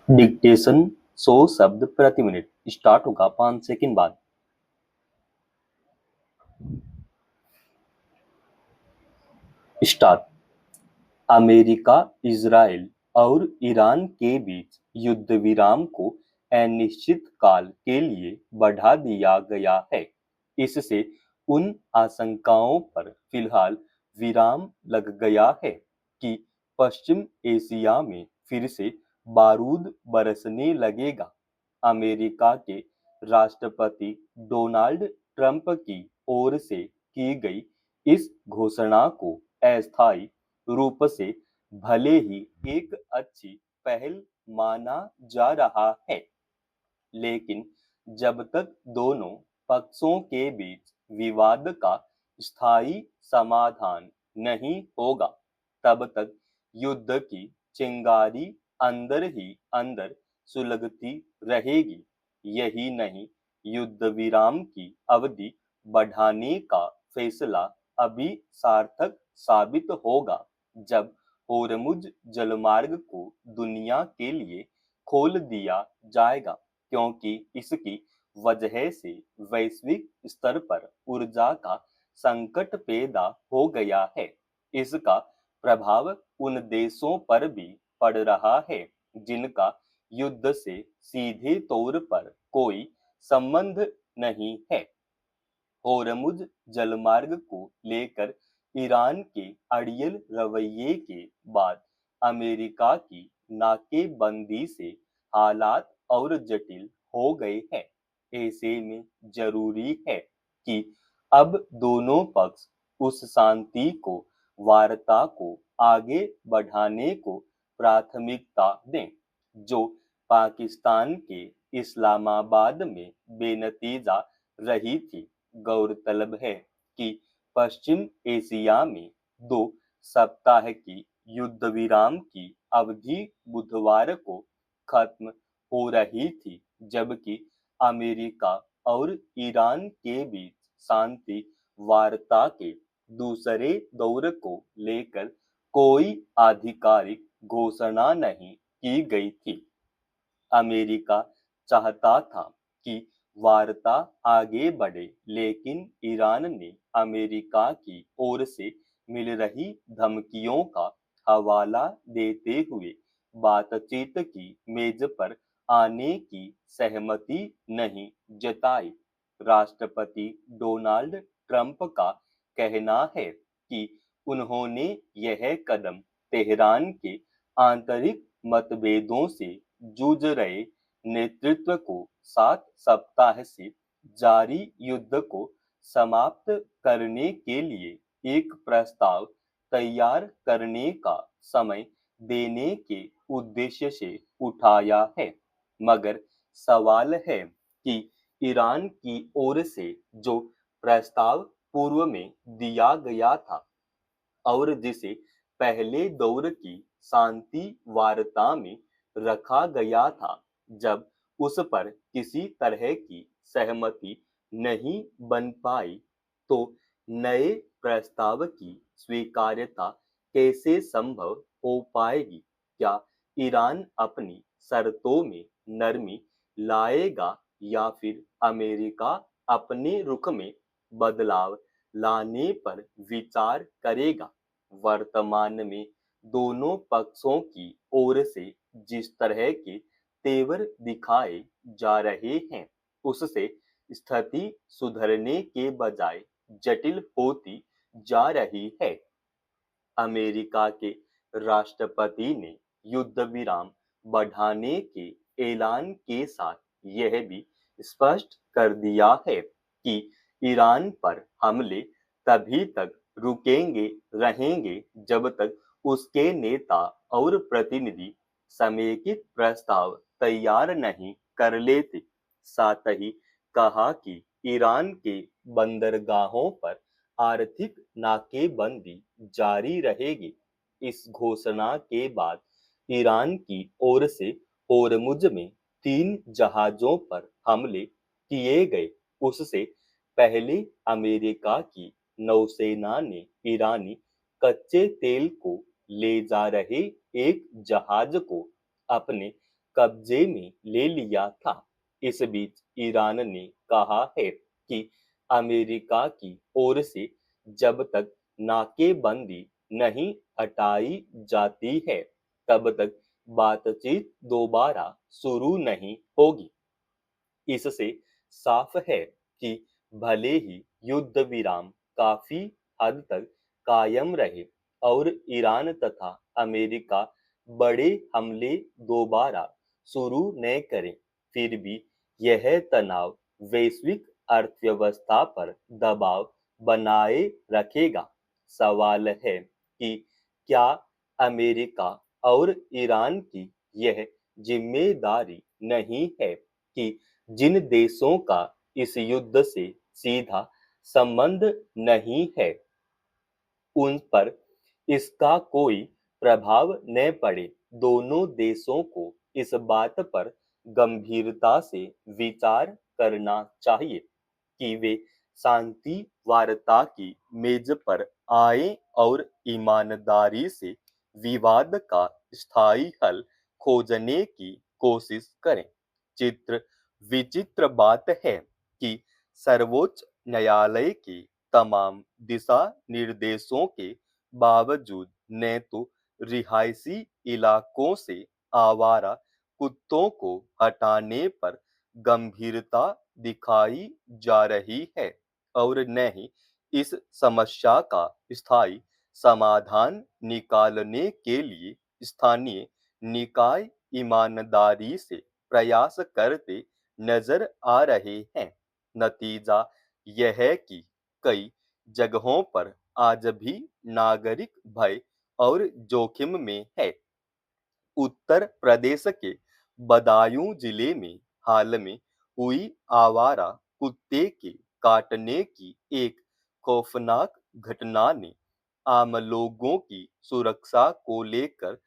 Dictation 100 शब्द प्रति minute start होगा 5 सेकंड बाद। स्टार्ट। अमेरिका, इजराइल और ईरान के बीच युद्ध विराम को अनिश्चित काल के लिए बढ़ा दिया गया है। इससे उन आशंकाओं पर फिलहाल विराम लग गया है कि पश्चिम एशिया में फिर से बारूद बरसने लगेगा। अमेरिका के राष्ट्रपति डोनाल्ड ट्रंप की ओर से की गई इस घोषणा को अस्थायी रूप से भले ही एक अच्छी पहल माना जा रहा है, लेकिन जब तक दोनों पक्षों के बीच विवाद का स्थायी समाधान नहीं होगा, तब तक युद्ध की चिंगारी अंदर ही अंदर सुलगती रहेगी। यही नहीं, युद्ध विराम की अवधि बढ़ाने का फैसला अभी सार्थक साबित होगा जब होर्मुज जलमार्ग को दुनिया के लिए खोल दिया जाएगा, क्योंकि इसकी वजह से वैश्विक स्तर पर ऊर्जा का संकट पैदा हो गया है। इसका प्रभाव उन देशों पर भी पड़ रहा है जिनका युद्ध से सीधे तौर पर कोई संबंध नहीं है। होर्मुज जलमार्ग को लेकर ईरान के अड़ियल रवैये के बाद अमेरिका की नाकेबंदी से हालात और जटिल हो गए हैं। ऐसे में जरूरी है कि अब दोनों पक्ष उस शांति को, वार्ता को आगे बढ़ाने को प्राथमिकता दें जो पाकिस्तान के इस्लामाबाद में बेनतीजा रही थी। गौरतलब है कि पश्चिम एशिया में 2 सप्ताह की युद्ध विराम की अवधि बुधवार को खत्म हो रही थी, जबकि अमेरिका और ईरान के बीच शांति वार्ता के दूसरे दौर को लेकर कोई आधिकारिक घोषणा नहीं की गई थी। अमेरिका चाहता था कि वार्ता आगे बढ़े, लेकिन ईरान ने अमेरिका की ओर से मिल रही धमकियों का हवाला देते हुए बातचीत की मेज पर आने की सहमति नहीं जताई। राष्ट्रपति डोनाल्ड ट्रंप का कहना है कि उन्होंने यह कदम तेहरान के आंतरिक मतभेदों से जूझ रहे नेतृत्व को 7 सप्ताह से जारी युद्ध को समाप्त करने के लिए एक प्रस्ताव तैयार करने का समय देने के उद्देश्य से उठाया है। मगर सवाल है कि ईरान की ओर से जो प्रस्ताव पूर्व में दिया गया था और जिसे पहले दौर की शांति वार्ता में रखा गया था, जब उस पर किसी तरह की सहमति नहीं बन पाई, तो नए प्रस्ताव की स्वीकार्यता कैसे संभव हो पाएगी? क्या ईरान अपनी शर्तों में नरमी लाएगा या फिर अमेरिका अपने रुख में बदलाव लाने पर विचार करेगा? वर्तमान में दोनों पक्षों की ओर से जिस तरह के तेवर दिखाए जा रहे हैं, उससे स्थिति सुधरने के बजाय जटिल होती जा रही है। अमेरिका के राष्ट्रपति ने युद्ध विराम बढ़ाने के ऐलान के साथ यह भी स्पष्ट कर दिया है कि ईरान पर हमले तभी तक रुकेंगे रहेंगे जब तक उसके नेता और प्रतिनिधि समेकित प्रस्ताव तैयार नहीं कर लेते। साथ ही कहा कि ईरान के बंदरगाहों पर आर्थिक नाकेबंदी जारी रहेगी। इस घोषणा के बाद ईरान की ओर से होर्मुज में 3 जहाजों पर हमले किए गए। उससे पहले अमेरिका की नौसेना ने ईरानी कच्चे तेल को ले जा रहे एक जहाज को अपने कब्जे में ले लिया था। इस बीच ईरान ने कहा है कि अमेरिका की ओर से जब तक नाकेबंदी नहीं हटाई जाती है, तब तक बातचीत दोबारा शुरू नहीं होगी। इससे साफ है कि भले ही युद्ध विराम काफी हद तक कायम रहे और ईरान तथा अमेरिका बड़े हमले दोबारा शुरू न करें, फिर भी यह तनाव वैश्विक अर्थव्यवस्था पर दबाव बनाए रखेगा। सवाल है कि क्या अमेरिका और ईरान की यह जिम्मेदारी नहीं है कि जिन देशों का इस युद्ध से सीधा संबंध नहीं है, उन पर इसका कोई प्रभाव न पड़े। दोनों देशों को इस बात पर गंभीरता से विचार करना चाहिए कि वे शांति वार्ता की मेज पर आए और ईमानदारी से विवाद का स्थायी हल खोजने की कोशिश करें। चित्र विचित्र बात है कि सर्वोच्च न्यायालय के तमाम दिशा निर्देशों के बावजूद न तो रिहायशी इलाकों से आवारा कुत्तों को हटाने पर गंभीरता दिखाई जा रही है और न ही इस समस्या का स्थायी समाधान निकालने के लिए स्थानीय निकाय ईमानदारी से प्रयास करते नजर आ रहे हैं। नतीजा यह है कि कई जगहों पर आज भी नागरिक भय और जोखिम में है। उत्तर प्रदेश के बदायूं जिले में हाल में हुई आवारा कुत्ते के काटने की एक खौफनाक घटना ने आम लोगों की सुरक्षा को लेकर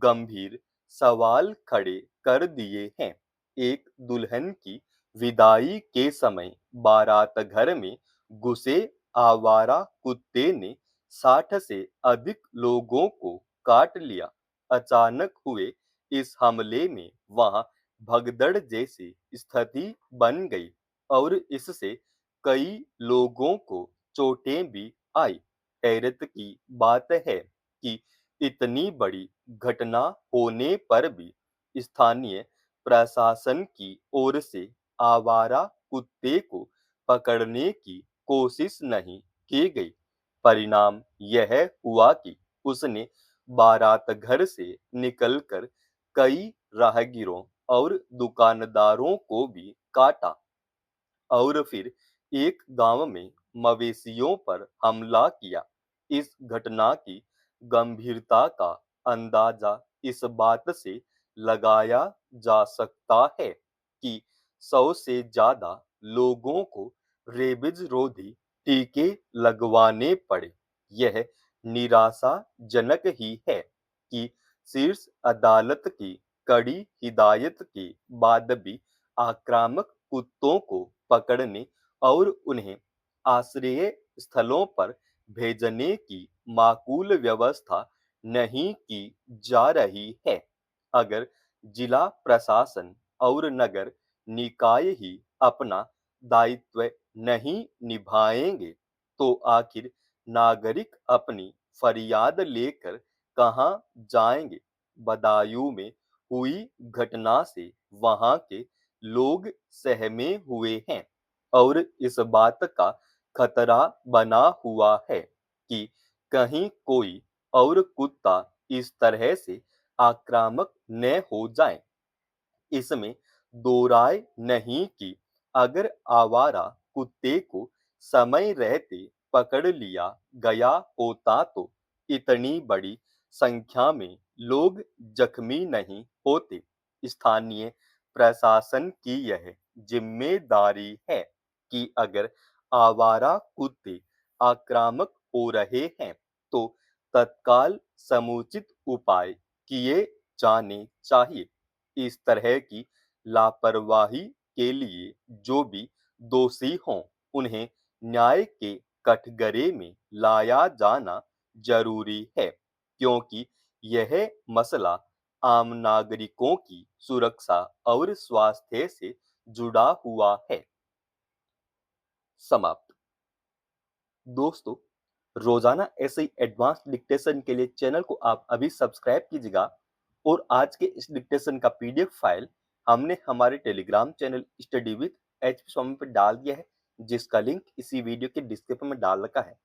गंभीर सवाल खड़े कर दिए हैं। एक दुल्हन की विदाई के समय बारात घर में घुसे आवारा कुत्ते ने 60 से अधिक लोगों को काट लिया। अचानक हुए इस हमले में वहां भगदड़ जैसी स्थिति बन गई और इससे कई लोगों को चोटें भी आई। हैरत की बात है कि इतनी बड़ी घटना होने पर भी स्थानीय प्रशासन की ओर से आवारा कुत्ते को पकड़ने की कोशिश नहीं की गई। परिणाम यह हुआ कि उसने बारात घर से निकलकर कई राहगीरों और दुकानदारों को भी काटा और फिर एक गांव में मवेशियों पर हमला किया। इस घटना की गंभीरता का अंदाजा इस बात से लगाया जा सकता है कि 100 से ज्यादा लोगों को रेबीज रोधी टीके लगवाने पड़े। यह निराशाजनक ही है कि शीर्ष अदालत की कड़ी हिदायत के बाद भी आक्रामक कुत्तों को पकड़ने और उन्हें आश्रय स्थलों पर भेजने की माकूल व्यवस्था नहीं की जा रही है। अगर जिला प्रशासन और नगर निकाय ही अपना दायित्व नहीं निभाएंगे, तो आखिर नागरिक अपनी फरियाद लेकर कहां जाएंगे। बदायूं में हुई घटना से वहां के लोग सहमे हुए हैं और इस बात का खतरा बना हुआ है कि कहीं कोई और कुत्ता इस तरह से आक्रामक न हो जाए। इसमें दो राय नहीं कि अगर आवारा कुत्ते को समय रहते पकड़ लिया गया होता तो इतनी बड़ी संख्या में लोग जख्मी नहीं होते। स्थानीय प्रशासन की यह जिम्मेदारी है कि अगर आवारा कुत्ते आक्रामक हो रहे हैं तो तत्काल समुचित उपाय किए जाने चाहिए। इस तरह की लापरवाही के लिए जो भी दोषी हों, उन्हें न्याय के कठघरे में लाया जाना जरूरी है, क्योंकि यह मसला आम नागरिकों की सुरक्षा और स्वास्थ्य से जुड़ा हुआ है। समाप्त। दोस्तों, रोजाना ऐसे ही एडवांस डिक्टेशन के लिए चैनल को आप अभी सब्सक्राइब कीजिएगा और आज के इस डिक्टेशन का पीडीएफ फाइल हमने हमारे Telegram channel study with HP Swami पर डाल दिया है, जिसका लिंक इसी वीडियो के डिस्क्रिप्शन में डाल रखा है।